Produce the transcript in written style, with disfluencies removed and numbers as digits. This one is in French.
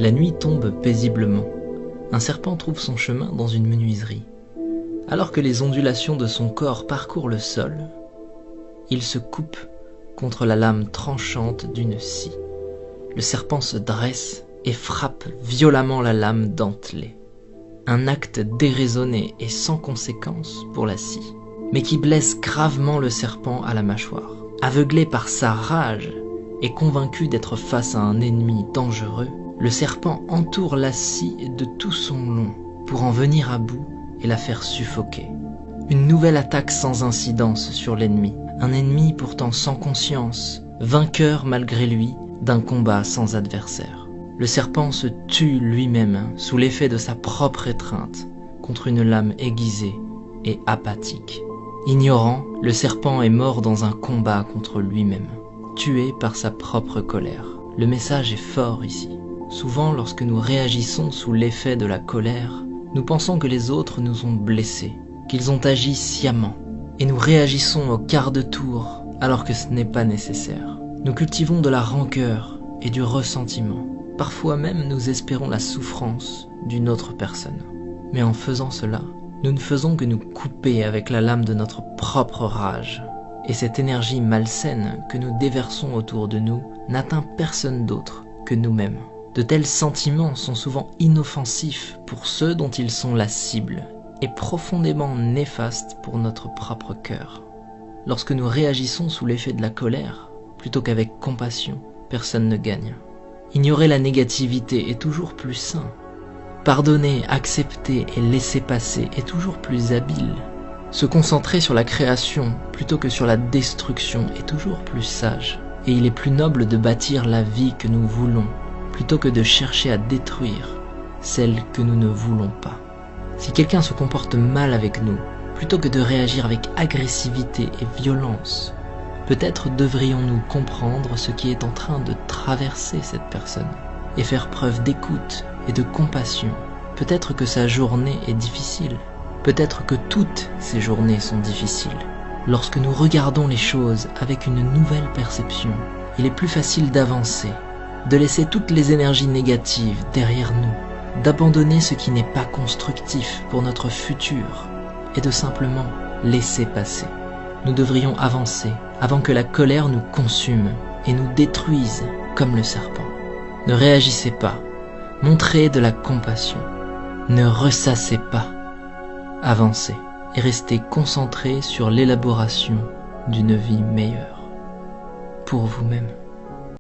La nuit tombe paisiblement. Un serpent trouve son chemin dans une menuiserie. Alors que les ondulations de son corps parcourent le sol, il se coupe contre la lame tranchante d'une scie. Le serpent se dresse et frappe violemment la lame dentelée. Un acte déraisonné et sans conséquence pour la scie, mais qui blesse gravement le serpent à la mâchoire. Aveuglé par sa rage et convaincu d'être face à un ennemi dangereux, le serpent entoure la scie de tout son long pour en venir à bout et la faire suffoquer. Une nouvelle attaque sans incidence sur l'ennemi, un ennemi pourtant sans conscience, vainqueur malgré lui d'un combat sans adversaire. Le serpent se tue lui-même sous l'effet de sa propre étreinte contre une lame aiguisée et apathique. Ignorant, le serpent est mort dans un combat contre lui-même, tué par sa propre colère. Le message est fort ici. Souvent, lorsque nous réagissons sous l'effet de la colère, nous pensons que les autres nous ont blessés, qu'ils ont agi sciemment, et nous réagissons au quart de tour alors que ce n'est pas nécessaire. Nous cultivons de la rancœur et du ressentiment. Parfois même, nous espérons la souffrance d'une autre personne. Mais en faisant cela, nous ne faisons que nous couper avec la lame de notre propre rage. Et cette énergie malsaine que nous déversons autour de nous n'atteint personne d'autre que nous-mêmes. De tels sentiments sont souvent inoffensifs pour ceux dont ils sont la cible et profondément néfastes pour notre propre cœur. Lorsque nous réagissons sous l'effet de la colère, plutôt qu'avec compassion, personne ne gagne. Ignorer la négativité est toujours plus sain. Pardonner, accepter et laisser passer est toujours plus habile. Se concentrer sur la création plutôt que sur la destruction est toujours plus sage. Et il est plus noble de bâtir la vie que nous voulons, plutôt que de chercher à détruire celle que nous ne voulons pas. Si quelqu'un se comporte mal avec nous, plutôt que de réagir avec agressivité et violence, peut-être devrions-nous comprendre ce qui est en train de traverser cette personne et faire preuve d'écoute et de compassion. Peut-être que sa journée est difficile. Peut-être que toutes ces journées sont difficiles. Lorsque nous regardons les choses avec une nouvelle perception, il est plus facile d'avancer, de laisser toutes les énergies négatives derrière nous, d'abandonner ce qui n'est pas constructif pour notre futur et de simplement laisser passer. Nous devrions avancer avant que la colère nous consume et nous détruise comme le serpent. Ne réagissez pas, montrez de la compassion, ne ressassez pas, avancez et restez concentrés sur l'élaboration d'une vie meilleure pour vous-même.